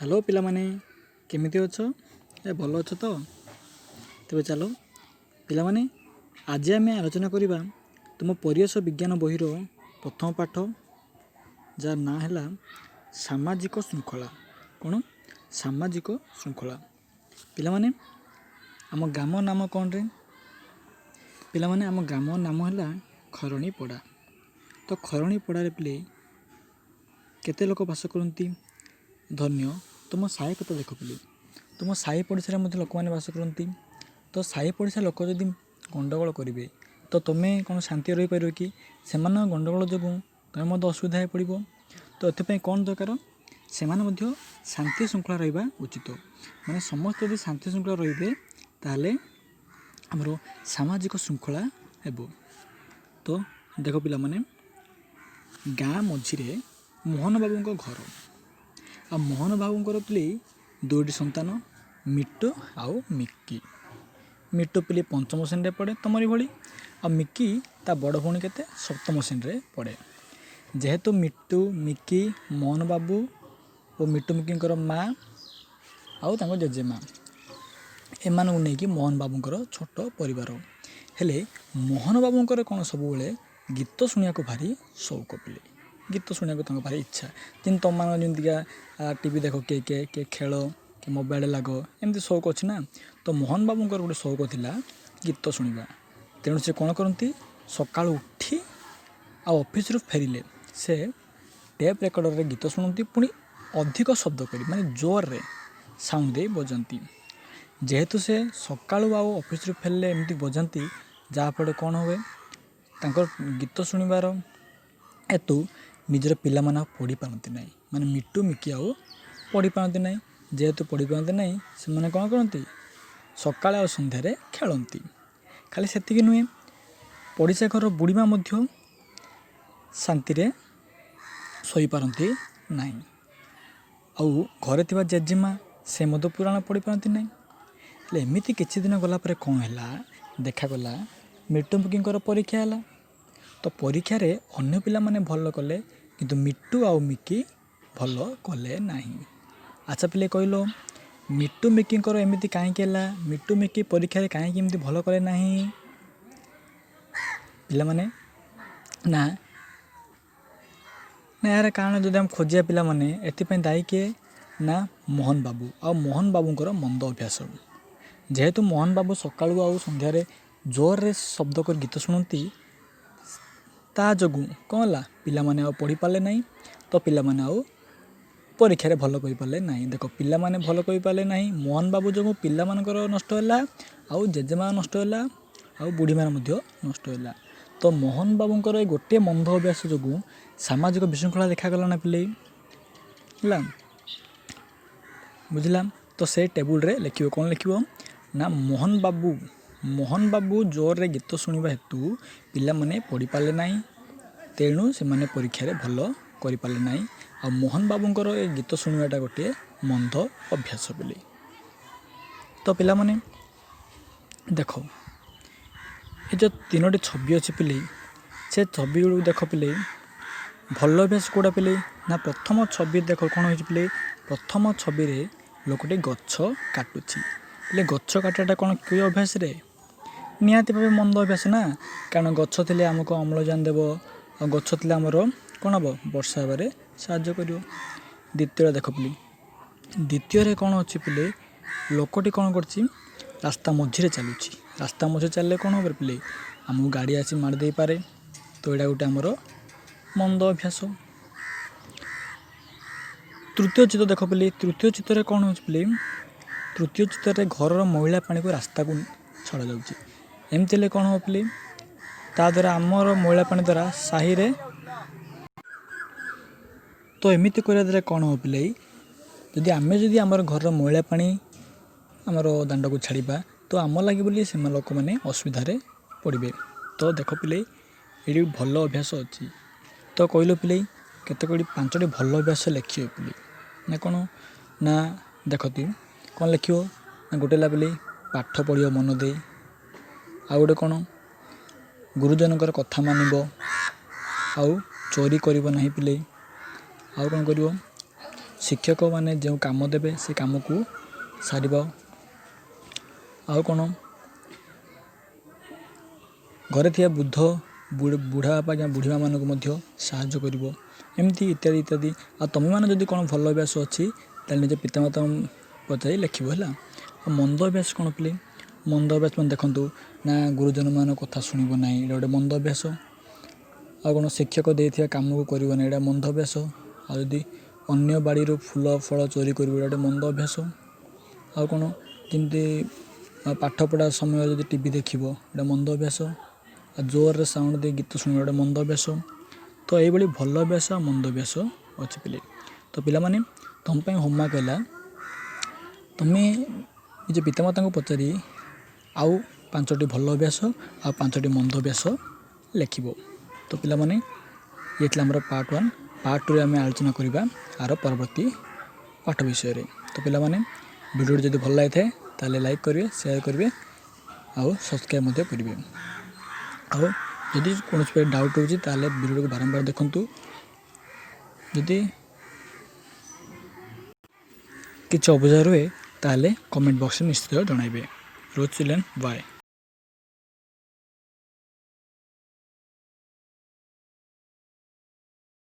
Hello पिलामाने केमिति अछ ए भल अछ तो तेबे चलो पिलामाने आज आम आलोचना करवा तुम परिवेश विज्ञान बहिर प्रथम पाठ जार ना है सामाजिक श्रृंखला। कौन सामाजिक श्रृंखला पिलामाने आम ग्राम नाम कौन रे पिलामाने आम ग्राम नाम है खरणीपड़ा। तो खरणीपड़ारे पिले केते लोक बास करती धन्य तुम साई कथा देख पिले तुम साई पड़ोसा लोक मैंने बास करती। तो साई पड़ोसा लोक जदि गंडगोल करेंगे तो तुम्हें कौन शांति रही पार कि से गंडगोल जो तुम्हें असुविधा हो पड़ो। तो ये कौन दरकार से शांति श्रृंखला रहा उचित माने समस्त यदि शांति श्रृंखला रे ताहले आमर सामाजिक श्रृंखला हेबो। तो देख पिला माने गाँ मझिरे मोहन बाबू घर आ मोहन बाबूर पिले दुईटी संतान मिट्टू आउ मिक्की। मिट्टू पिले पंचम श्रेणी पढ़े तुमरी भली आ मिक्की ता बड़ भौणी के सप्तम श्रेणी पढ़े। जेहेतु मिट्टू मिक्की मोहन बाबू और मिट्टू मिक्की माँ आउ जेजेमा एमानू नहीं मोहन बाबूर छोट परिवार हेले मोहन बाबूर कौन सब गीत शुणा भारी शौक पिले गीत शुणा भारी इच्छा जिन तुम जमीका टीवी देख के खेल कि मोबाइल लाग एमती शौक अच्छी ना। तो मोहन बाबूर गोटे शौक थिला गीत शुणा तेणु से कौन करती सका उठी ऑफिस फेरिले से टेप रेकर्डर गीत शुणती पुणी अधिक शब्द कर माने जोर रे साउंड दे बजाती। जेहेतु से सका ऑफिस फेरिले एमती बजाती जहाँफल कौन हुए तांकर गीत शुणिबार हेतु निजर पिला माने पढ़ी पारती ना माने मिट्टू मिक्की आउ पढ़ी पारती ना। जेहेतु पढ़ी पारती ना से मैंने कौन करती सकाଳେ और सन्धारे खेलती। खाली सेतिक नुहे पड़िशा घर बुढ़ीमा शांति शोई पारती ना आउ घरे थिबा जेजेमा से पुराण पढ़ी पारती ना। एमती किछि दिन गला पर कौन है देखागला मिट्टू मिक्की परीक्षा है। तो परीक्षा रे अन्य पिला माने भल कले किंतु मिट्टू आउ मिक्की भल कले नहीं। अच्छा पिले कहलो मिट्टू मिक्की एमती कहीं मिट्टू मिक्की परीक्षा रे कहीं एमती भल कले नहीं पिला माने ना यार कारण जब हम खोजिया पिला माने एथिपाई दायी किए ना मोहन बाबू आ मोहन बाबूर मंद अभ्यास। जेहेतु मोहन बाबू सकाळू आउ संध्यारे जोर रे शब्द कर गीत शुणती ता जोगु कौन है पिला माने आउ पढ़ी पारे ना। तो पिला माने आउ परीक्षा रे भल करि पारे ना। देख पिला माने भल करि पारे ना मोहन बाबू जो पिला मानकर नष्ट है आउ जेजेमा नष्ट है आउ बुढ़ी मान नष्ट है। तो मोहन बाबूर गोटे मंद अभ्यास जो सामाजिक विशृंखला देखागला ना पिले बुझला। तो से टेबुल रे लिखियो कौन लिखियो ना मोहन बाबू जोर रे गीत शुणा हेतु पिला माने पढ़ी पारे ना तेणु से माने परीक्षा रे भल करि पारे ना। आ मोहन बाबूर ए गीत शुणवाटा गोटे मंद अभ्यास बोली। तो पिला माने देख ये जो तीनोटी छवि अच्छी पिले से छवि गुड़ देख पिले भल अभ्यास कौटा पिले ना प्रथम छवि देख कौन हो पिले प्रथम छवि रे लोकटे गछ काटुची पिले गछ काटाटा कौन कि अभ्यास रे निहाती भाव मंद अभ्यास ना। कारण गछ थे आमको अम्लजान देव और गछ थे आमर कौन हम वर्षा हेबारे साहाय्य कर। द्वितीय देख पिले द्वितीय कौन अच्छी पिले लोकटी कौन करछि रास्ता मझीरे चलुची रास्ता मझे चलले कौन हो पिले आमको गाड़ी आसी मार दे पारे। तो यहाँ गोटे आमर मंद अभ्यास। तृतीय चित्र देख पिले तृतीय चित्र कौन हो पिले तृतीय चित्र घर मैला पानी को रास्ता को छड़ा जाऊँगी एमती कौन हो पिले ता द्वारा आमर मैला पानी द्वारा साही रे। तो एमती करने द्वारा कौन हो पिले जदि आमे जदि आमर घर मैला पानी आमर दांड को छाड़ा तो आम लगे बोली से लोक मैंने असुविधा पड़े। तो देख पिले ये भल अभ्यास अच्छी। तो कहल पिले केत 5टी भल अभ्यास लिखिए पिले ना कौन ना देखती कौन लिखियो ना गोटे ला पिले पाठ पढ़ियो मन दे आउ गोटे कौन गुरुजनकर कथा मानिब आउ चोरी करिब नहीं पिले आउ कौन करियो ଶିକ୍ଷକମାନେ ଯେଉଁ କାମ ଦେବେ ସେ କାମକୁ ସାରିବ। ଆଉ କ'ଣ, ଘରେ ଥିବା ବୁଢ଼ା ବାପା ବୁଢ଼ୀମାନଙ୍କୁ ମଧ୍ୟ ସାହାଯ୍ୟ କରିବ। ଏମିତି ଇତ୍ୟାଦି ଇତ୍ୟାଦି। ଆଉ ତୁମେମାନେ ଯଦି କ'ଣ ଭଲ ଅଭ୍ୟାସ ଅଛି ତାହେଲେ ନିଜ ପିତାମାତାଙ୍କୁ ପଚାରି ଲେଖିବ ହେଲା। ଆଉ ମନ୍ଦ ଅଭ୍ୟାସ କ'ଣ ପିଲେ? ମନ୍ଦ ଅଭ୍ୟାସ ମାନେ ଦେଖନ୍ତୁ ନା, ଗୁରୁଜନମାନଙ୍କ କଥା ଶୁଣିବ ନାହିଁ, ଏଇଟା ଗୋଟେ ମନ୍ଦ ଅଭ୍ୟାସ। ଆଉ କ'ଣ, ଶିକ୍ଷକ ଦେଇଥିବା କାମକୁ କରିବ ନାହିଁ, ଏଇଟା ମନ୍ଦ ଅଭ୍ୟାସ। ଆଉ ଯଦି ଅନ୍ୟ ବାଡ଼ିରୁ ଫୁଲ ଫଳ ଚୋରି କରିବ, ଏଇଟା ଗୋଟେ ମନ୍ଦ ଅଭ୍ୟାସ। ଆଉ କ'ଣ, ଯେମିତି ପାଠପଢ଼ା ସମୟରେ ଯଦି ଟିଭି ଦେଖିବ, ଏଇଟା ମନ୍ଦ ଅଭ୍ୟାସ। ଆଉ ଜୋରରେ ସାଉଣ୍ଡ ଦେଇ ଗୀତ ଶୁଣିବ, ଏଇଟା ମନ୍ଦ ଅଭ୍ୟାସ। ତ ଏଇଭଳି ଭଲ ଅଭ୍ୟାସ ଆଉ ମନ୍ଦ ଅଭ୍ୟାସ ଅଛି ପିଲେ। ତ ପିଲାମାନେ, ତୁମ ପାଇଁ ହୋମୱାର୍କ ହେଲା, ତୁମେ ନିଜ ପିତାମାତାଙ୍କୁ ପଚାରି ଆଉ 5ଟି ଭଲ ଅଭ୍ୟାସ ଆଉ 5ଟି ମନ୍ଦ ଅଭ୍ୟାସ ଲେଖିବ। ତ ପିଲାମାନେ, ଇଏ ଥିଲା ଆମର ପାର୍ଟ 1। ପାର୍ଟ 2ରେ ଆମେ ଆଲୋଚନା କରିବା ଆର ପରବର୍ତ୍ତୀ ପାଠ ବିଷୟରେ। ତ ପିଲାମାନେ, ଭିଡ଼ିଓଟି ଯଦି ଭଲ ଲାଗିଥାଏ ତାହେଲେ ଲାଇକ୍ କରିବେ, ସେୟାର କରିବେ ଆଉ ସବସ୍କ୍ରାଇବ୍ ମଧ୍ୟ କରିବେ। ଆଉ ଯଦି କୌଣସି ପ୍ରକାର ଡାଉଟ୍ ହେଉଛି ତାହେଲେ ଭିଡ଼ିଓକୁ ବାରମ୍ବାର ଦେଖନ୍ତୁ। ଯଦି କିଛି ଅବୁଝା ରୁହେ ତାହେଲେ କମେଣ୍ଟ ବକ୍ସରେ ନିଶ୍ଚିତ ଜଣାଇବେ। ରହୁଛି ଚିଲ୍ଡ୍ରେନ୍, ବାଏ।